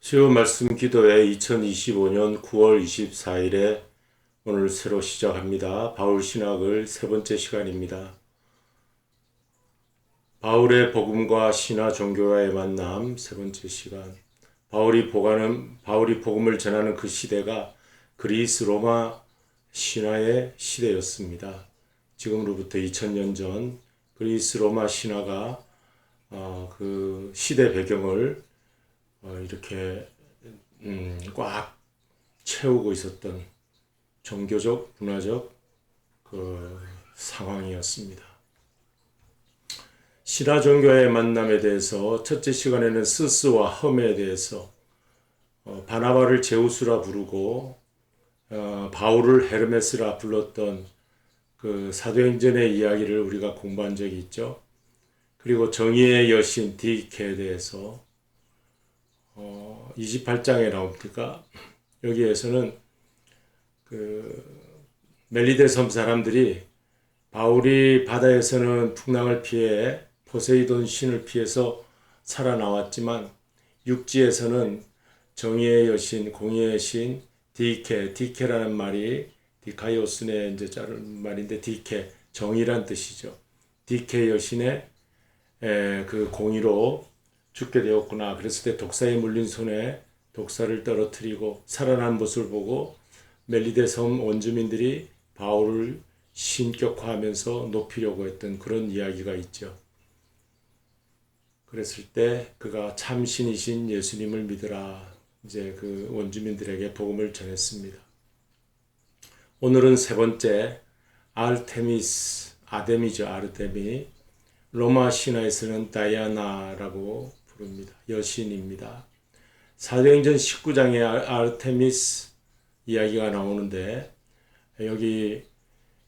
수요 말씀 기도회 2025년 9월 24일에 오늘 새로 시작합니다. 바울 신학을 세 번째 시간입니다. 바울의 복음과 신화 종교와의 만남 세 번째 시간. 바울이 복음을 전하는 그 시대가 그리스 로마 신화의 시대였습니다. 지금으로부터 2000년 전 그리스 로마 신화가 그 시대 배경을 이렇게 꽉 채우고 있었던 종교적, 문화적 그 상황이었습니다. 신화 종교의 만남에 대해서 첫째 시간에는 스스와 험에 대해서 바나바를 제우스라 부르고 바울을 헤르메스라 불렀던 그 사도행전의 이야기를 우리가 공부한 적이 있죠. 그리고 정의의 여신 디케에 대해서 28장에 나옵니까? 여기에서는 그 멜리데 섬 사람들이 바울이 바다에서는 풍랑을 피해 포세이돈 신을 피해서 살아나왔지만 육지에서는 정의의 여신, 공의의 신 디케라는 말이 디카이오스네 이제 자른 말인데 디케 정의란 뜻이죠. 디케 여신의 그 공의로 죽게 되었구나. 그랬을 때 독사에 물린 손에 독사를 떨어뜨리고 살아난 모습을 보고 멜리데 섬 원주민들이 바울을 신격화하면서 높이려고 했던 그런 이야기가 있죠. 그랬을 때 그가 참신이신 예수님을 믿으라. 이제 그 원주민들에게 복음을 전했습니다. 오늘은 세 번째 아데미죠. 아르테미. 로마 신화에서는 다이아나라고 부릅니다. 여신입니다. 사도행전 19장에 아르테미스 이야기가 나오는데 여기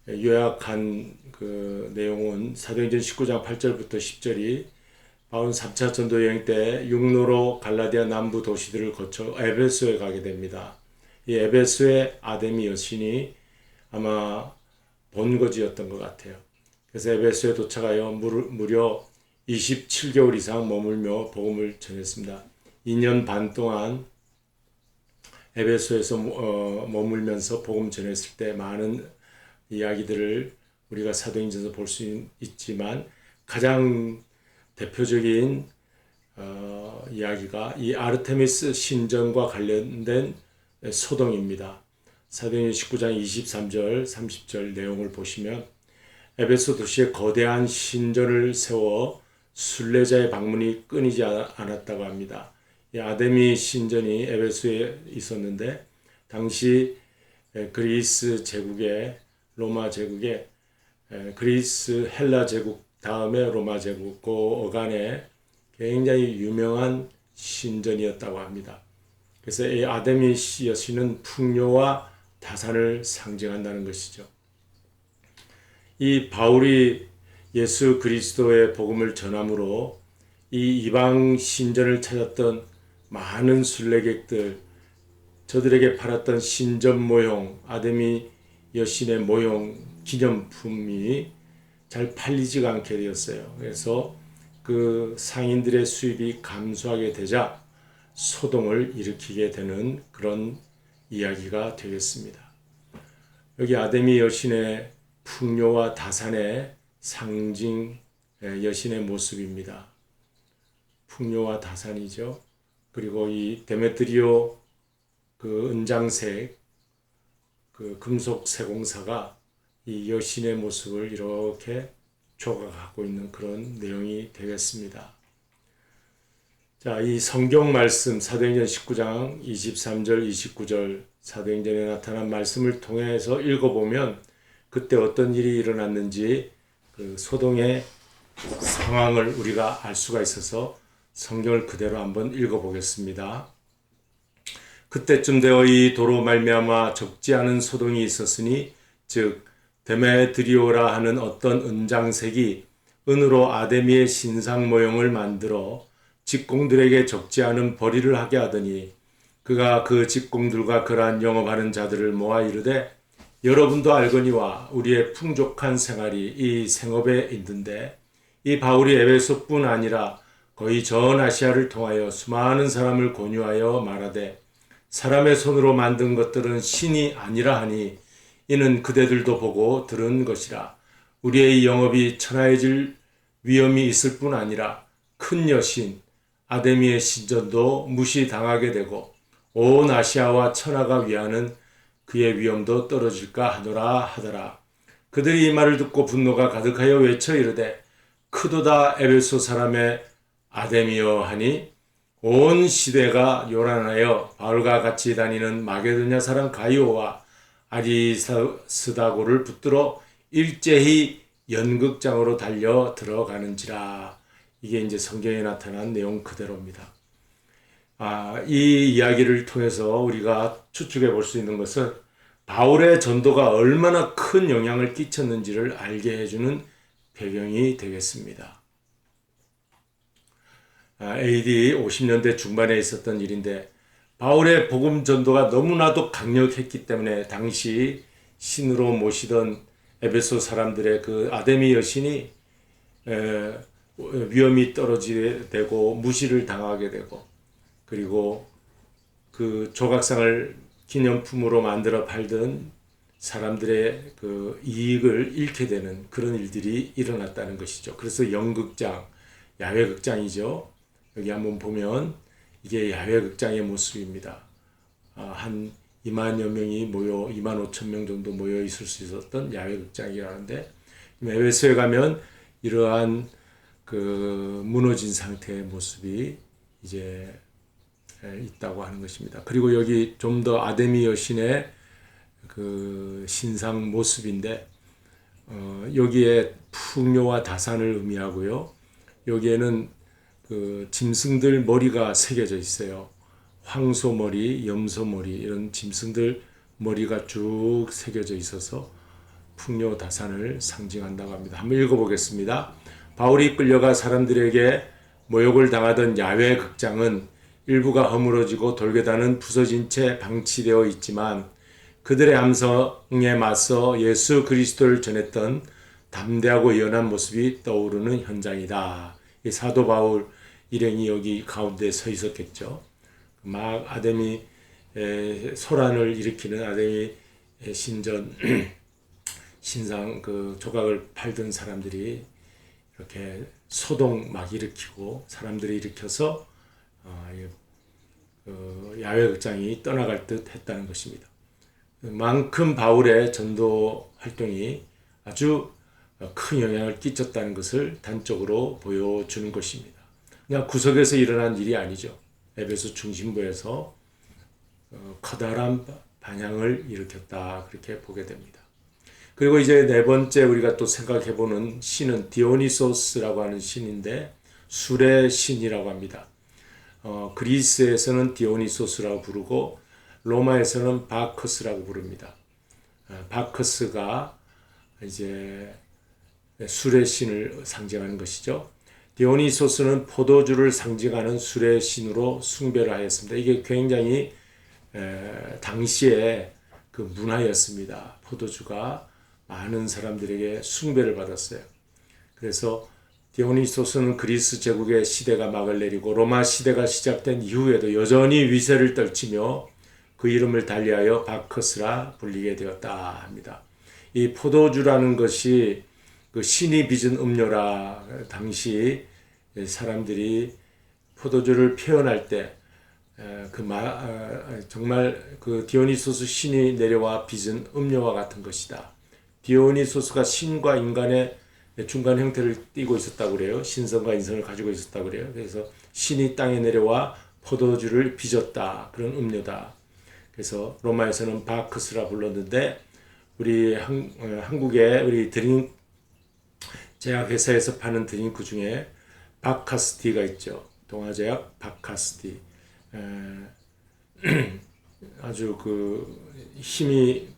요약한 그 내용은 사도행전 19장 8절부터 10절이 바울은 3차 전도 여행 때 육로로 갈라디아 남부 도시들을 거쳐 에베소에 가게 됩니다. 이 에베소의 아데미 여신이 아마 본거지였던 것 같아요. 그래서 에베소에 도착하여 무려 27개월 이상 머물며 복음을 전했습니다. 2년 반 동안 에베소에서 머물면서 복음 전했을 때 많은 이야기들을 우리가 사도행전에서 볼 수 있지만 가장 대표적인 이야기가 이 아르테미스 신전과 관련된 소동입니다. 사도행전 19장 23절, 30절 내용을 보시면 에베소 도시에 거대한 신전을 세워 순례자의 방문이 끊이지 않았다고 합니다. 이 아데미 신전이 에베소에 있었는데 당시 그리스 제국의 로마 제국의 그리스 헬라 제국 다음에 로마 제국 그 어간에 굉장히 유명한 신전이었다고 합니다. 그래서 이 아데미 여신은 풍요와 다산을 상징한다는 것이죠. 이 바울이 예수 그리스도의 복음을 전함으로 이 이방 신전을 찾았던 많은 순례객들, 저들에게 팔았던 신전 모형, 아데미 여신의 모형 기념품이 잘 팔리지가 않게 되었어요. 그래서 그 상인들의 수입이 감소하게 되자 소동을 일으키게 되는 그런 이야기가 되겠습니다. 여기 아데미 여신의 풍요와 다산의 상징 여신의 모습입니다. 풍요와 다산이죠. 그리고 이 데메트리오 그 은장색 그 금속 세공사가 이 여신의 모습을 이렇게 조각하고 있는 그런 내용이 되겠습니다. 자, 이 성경 말씀 사도행전 19장 23절 29절 사도행전에 나타난 말씀을 통해서 읽어보면 그때 어떤 일이 일어났는지 그 소동의 상황을 우리가 알 수가 있어서 성경을 그대로 한번 읽어보겠습니다. 그때쯤 되어 이 도로 말미암아 적지 않은 소동이 있었으니 즉 데메드리오라 하는 어떤 은장색이 은으로 아데미의 신상 모형을 만들어 직공들에게 적지 않은 벌이를 하게 하더니 그가 그 직공들과 그러한 영업하는 자들을 모아 이르되 여러분도 알거니와 우리의 풍족한 생활이 이 생업에 있는데 이 바울이 에베소뿐 아니라 거의 전 아시아를 통하여 수많은 사람을 권유하여 말하되 사람의 손으로 만든 것들은 신이 아니라 하니 이는 그대들도 보고 들은 것이라. 우리의 영업이 천하해질 위험이 있을 뿐 아니라 큰 여신 아데미의 신전도 무시당하게 되고 온 아시아와 천하가 위하는 그의 위엄도 떨어질까 하노라 하더라. 그들이 이 말을 듣고 분노가 가득하여 외쳐 이르되 크도다 에베소 사람의 아데미여 하니 온 시대가 요란하여 바울과 같이 다니는 마게도냐 사람 가이오와 아리스다고를 붙들어 일제히 연극장으로 달려 들어가는지라. 이게 이제 성경에 나타난 내용 그대로입니다. 이 이야기를 통해서 우리가 추측해 볼 수 있는 것은 바울의 전도가 얼마나 큰 영향을 끼쳤는지를 알게 해주는 배경이 되겠습니다. AD 50년대 중반에 있었던 일인데 바울의 복음 전도가 너무나도 강력했기 때문에 당시 신으로 모시던 에베소 사람들의 그 아데미 여신이 위험이 떨어지게 되고 무시를 당하게 되고 그리고 그 조각상을 기념품으로 만들어 팔던 사람들의 그 이익을 잃게 되는 그런 일들이 일어났다는 것이죠. 그래서 연극장, 야외극장이죠. 여기 한번 보면 이게 야외극장의 모습입니다. 한 2만여 명이 2만 5천 명 정도 모여 있을 수 있었던 야외극장이라는데 에베소에 가면 이러한 그 무너진 상태의 모습이 이제 있다고 하는 것입니다. 그리고 여기 좀 더 아데미 여신의 그 신상 모습인데 여기에 풍요와 다산을 의미하고요. 여기에는 그 짐승들 머리가 새겨져 있어요. 황소머리, 염소머리 이런 짐승들 머리가 쭉 새겨져 있어서 풍요 다산을 상징한다고 합니다. 한번 읽어보겠습니다. 바울이 끌려가 사람들에게 모욕을 당하던 야외 극장은 일부가 허물어지고 돌계단은 부서진 채 방치되어 있지만 그들의 함성에 맞서 예수 그리스도를 전했던 담대하고 연한 모습이 떠오르는 현장이다. 이 사도 바울 일행이 여기 가운데 서 있었겠죠. 막 아데미 소란을 일으키는 아데미 신전 신상 그 조각을 팔던 사람들이 이렇게 소동 막 일으키고 사람들이 일으켜서 야외극장이 떠나갈 듯 했다는 것입니다. 그만큼 바울의 전도 활동이 아주 큰 영향을 끼쳤다는 것을 단적으로 보여주는 것입니다. 그냥 구석에서 일어난 일이 아니죠. 에베소 중심부에서 커다란 반향을 일으켰다 그렇게 보게 됩니다. 그리고 이제 네 번째 우리가 또 생각해보는 신은 디오니소스라고 하는 신인데 술의 신이라고 합니다. 그리스에서는 디오니소스라고 부르고 로마에서는 바커스라고 부릅니다. 바커스가 이제 술의 신을 상징하는 것이죠. 디오니소스는 포도주를 상징하는 술의 신으로 숭배를 하였습니다. 이게 굉장히 당시에 그 문화였습니다. 포도주가 많은 사람들에게 숭배를 받았어요. 그래서 디오니소스는 그리스 제국의 시대가 막을 내리고 로마 시대가 시작된 이후에도 여전히 위세를 떨치며 그 이름을 달리하여 바커스라 불리게 되었다 합니다. 이 포도주라는 것이 그 신이 빚은 음료라. 당시 사람들이 포도주를 표현할 때 정말 그 디오니소스 신이 내려와 빚은 음료와 같은 것이다. 디오니소스가 신과 인간의 중간 형태를 띠고 있었다고 그래요. 신성과 인성을 가지고 있었다고 그래요. 그래서 신이 땅에 내려와 포도주를 빚었다. 그런 음료다. 그래서 로마에서는 바크스라 불렀는데 우리 한국의 우리 드링 제약회사에서 파는 드링크 중에 바카스티가 있죠. 동아제약 바카스티. 아주 그 힘이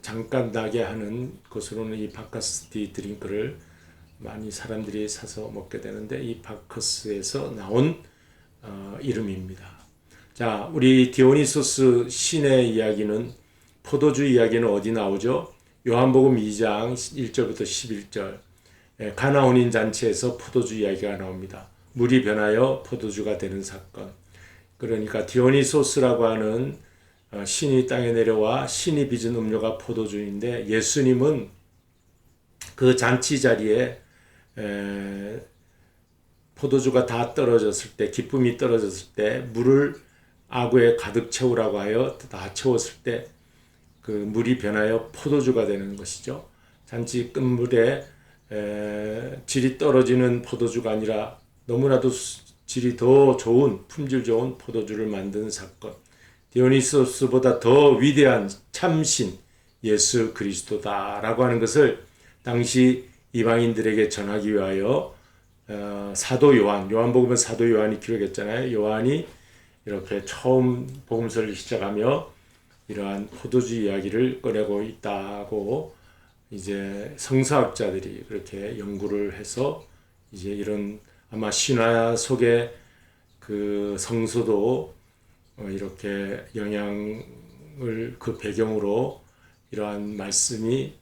잠깐 나게 하는 것으로는 이 바카스티 드링크를 많이 사람들이 사서 먹게 되는데 이 바커스에서 나온 이름입니다. 자, 우리 디오니소스 신의 이야기는 포도주 이야기는 어디 나오죠? 요한복음 2장 1절부터 11절 가나 혼인 잔치에서 포도주 이야기가 나옵니다. 물이 변하여 포도주가 되는 사건. 그러니까 디오니소스라고 하는 신이 땅에 내려와 신이 빚은 음료가 포도주인데, 예수님은 그 잔치 자리에 포도주가 다 떨어졌을 때, 기쁨이 떨어졌을 때 물을 아구에 가득 채우라고 하여 다 채웠을 때 그 물이 변하여 포도주가 되는 것이죠. 잔치 끝물에 질이 떨어지는 포도주가 아니라 너무나도 질이 더 좋은, 품질 좋은 포도주를 만드는 사건. 디오니소스보다 더 위대한 참신 예수 그리스도다라고 하는 것을 당시 이방인들에게 전하기 위하여 사도 요한복음은 사도 요한이 기록했잖아요. 요한이 이렇게 처음 복음서를 시작하며 이러한 포도주 이야기를 꺼내고 있다고 이제 성서학자들이 그렇게 연구를 해서 이제 이런 아마 신화 속의 그 성서도 이렇게 영향을 그 배경으로 이러한 말씀이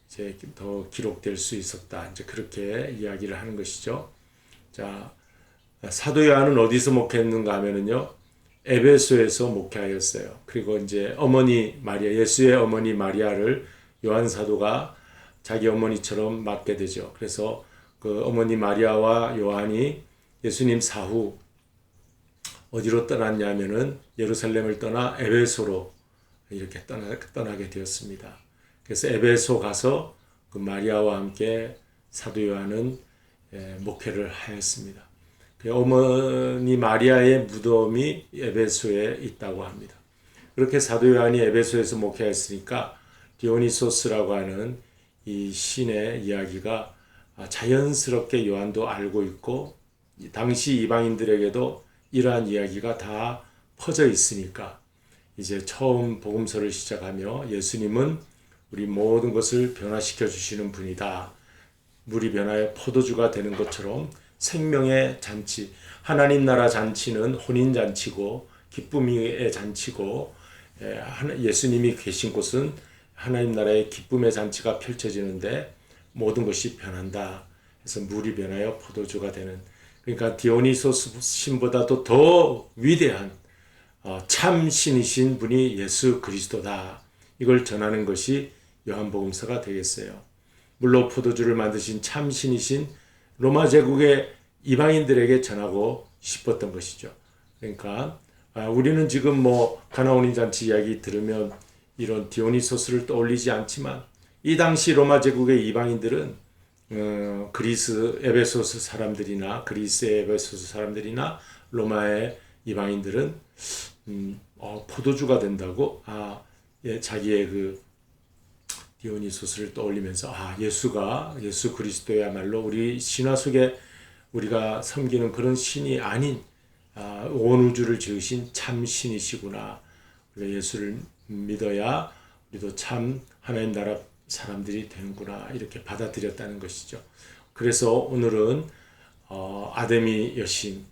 이제 더 기록될 수 있었다. 이제 그렇게 이야기를 하는 것이죠. 자, 사도 요한은 어디서 목회했는가 하면은요, 에베소에서 목회하였어요. 그리고 이제 어머니 마리아, 예수의 어머니 마리아를 요한 사도가 자기 어머니처럼 맡게 되죠. 그래서 그 어머니 마리아와 요한이 예수님 사후 어디로 떠났냐면은 예루살렘을 떠나 에베소로 이렇게 떠나게 되었습니다. 그래서 에베소 가서 그 마리아와 함께 사도 요한은 목회를 하였습니다. 어머니 마리아의 무덤이 에베소에 있다고 합니다. 그렇게 사도 요한이 에베소에서 목회했으니까 디오니소스라고 하는 이 신의 이야기가 자연스럽게 요한도 알고 있고, 당시 이방인들에게도 이러한 이야기가 다 퍼져 있으니까 이제 처음 복음서를 시작하며 예수님은 우리 모든 것을 변화시켜 주시는 분이다. 물이 변하여 포도주가 되는 것처럼 생명의 잔치, 하나님 나라 잔치는 혼인 잔치고 기쁨의 잔치고, 예수님이 계신 곳은 하나님 나라의 기쁨의 잔치가 펼쳐지는데 모든 것이 변한다. 그래서 물이 변하여 포도주가 되는, 그러니까 디오니소스 신보다도 더 위대한 참 신이신 분이 예수 그리스도다. 이걸 전하는 것이 요한복음서가 되겠어요. 물로 포도주를 만드신 참 신이신 로마 제국의 이방인들에게 전하고 싶었던 것이죠. 그러니까 우리는 지금 뭐 가나온인 잔치 이야기 들으면 이런 디오니소스를 떠올리지 않지만, 이 당시 로마 제국의 이방인들은 그리스 에베소스 사람들이나 그리스의 에베소스 사람들이나 로마의 이방인들은 포도주가 된다고 자기의 그 디오니소스를 떠올리면서 예수 그리스도야말로 우리 신화 속에 우리가 섬기는 그런 신이 아닌 온 우주를 지으신 참 신이시구나. 우리가 예수를 믿어야 우리도 참 하나님 나라 사람들이 되는구나, 이렇게 받아들였다는 것이죠. 그래서 오늘은 아데미 여신,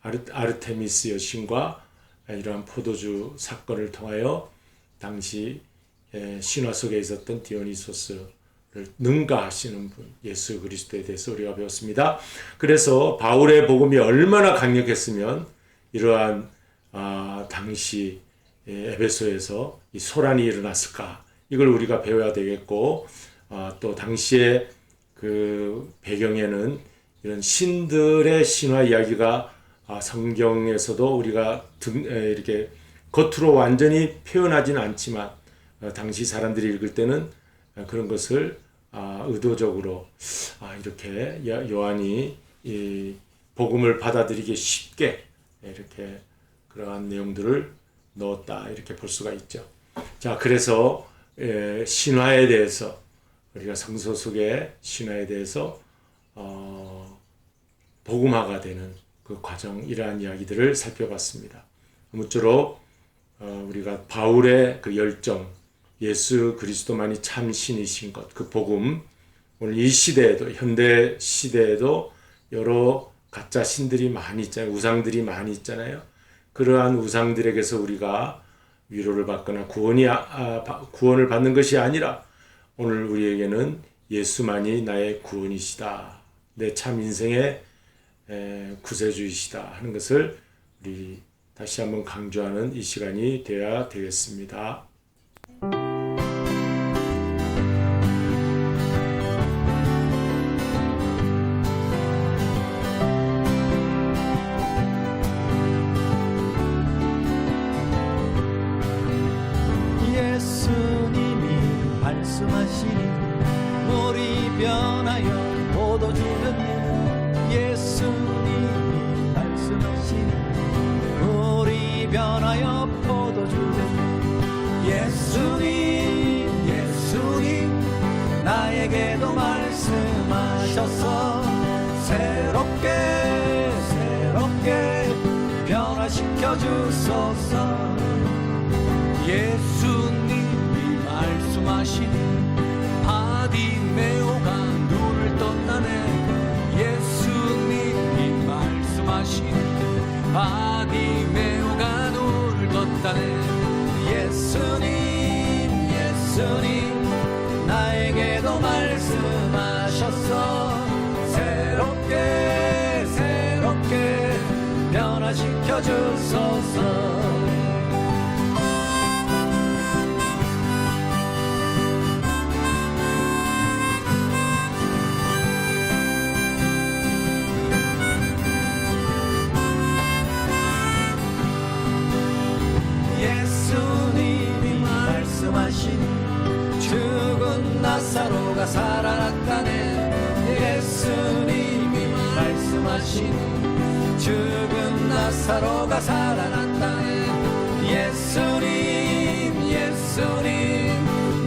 아르테미스 여신과 이러한 포도주 사건을 통하여 당시 신화 속에 있었던 디오니소스를 능가하시는 분 예수 그리스도에 대해서 우리가 배웠습니다. 그래서 바울의 복음이 얼마나 강력했으면 이러한 당시 에베소에서 이 소란이 일어났을까, 이걸 우리가 배워야 되겠고, 또 당시의 그 배경에는 이런 신들의 신화 이야기가 성경에서도 우리가 이렇게 겉으로 완전히 표현하지는 않지만 당시 사람들이 읽을 때는 그런 것을 의도적으로 이렇게 요한이 이 복음을 받아들이기 쉽게 이렇게 그러한 내용들을 넣었다, 이렇게 볼 수가 있죠. 자, 그래서 신화에 대해서 우리가 성서 속의 신화에 대해서 복음화가 되는 그 과정, 이러한 이야기들을 살펴봤습니다. 아무쪼록 우리가 바울의 그 열정, 예수 그리스도만이 참 신이신 것, 그 복음, 오늘 이 시대에도, 현대 시대에도 여러 가짜 신들이 많이 있잖아요. 우상들이 많이 있잖아요. 그러한 우상들에게서 우리가 위로를 받거나 구원을 받는 것이 아니라 오늘 우리에게는 예수만이 나의 구원이시다. 내 참 인생의 구세주이시다 하는 것을 우리 다시 한번 강조하는 이 시간이 되어야 되겠습니다. 예수님이 말씀하시니 물이 변하여 포도주 됐네. 예수님이 말씀하시니 물이 변하여 포도주 됐네. 예수님 나에게도 말씀하셔서 새롭게 변화시켜 주소서. 예수님이 말씀하시니 바디메오가 눈을 떴다네. 예수님이 말씀하시니 바디메오가 눈을 떴다네. 예수님 나에게도 말씀하셔서 새롭게 변화시켜 주소서. 예수님이 말씀하시니 죽은 나사로가 살아났다네. 예수님이 말씀하시니 죽은 나사로가 살아났다네. 예수님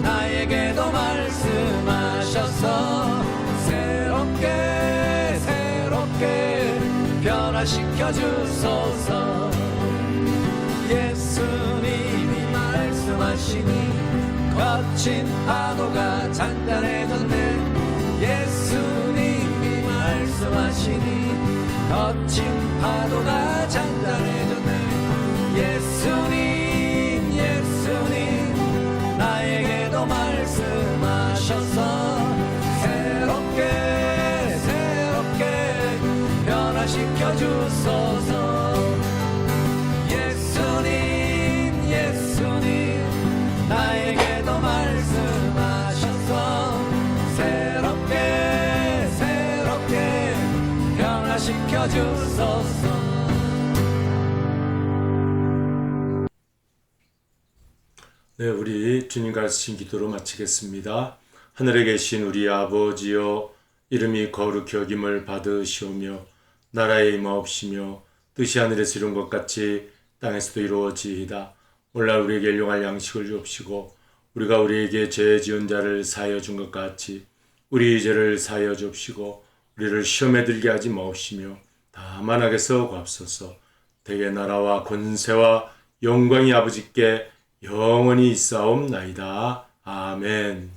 나에게도 말씀하셔서 새롭게 변화시켜 주소서. 예수님이 말씀하시니 거친 파도가 잔잔해졌네. 예수님이 말씀하시니 거친 파도가 잔잔해졌네. 예수님 나에게도 말씀하셔서 새롭게 변화시켜 주소서. 예수님 나에게도 말씀하셔서 새롭게 변화시켜 주소서. 네, 우리 주님 가르치신 기도로 마치겠습니다. 하늘에 계신 우리 아버지여, 이름이 거룩히 여김을 받으시오며 나라에 임하옵시며 뜻이 하늘에서 이룬 것 같이 땅에서도 이루어지이다. 오늘날 우리에게 일용할 양식을 주옵시고 우리가 우리에게 죄 지은 자를 사하여 준 것 같이 우리 죄를 사하여 주옵시고 우리를 시험에 들게 하지 마옵시며 다만 악에서 구하옵소서. 대개 나라와 권세와 영광이 아버지께 영원히 있사옵나이다. 아멘.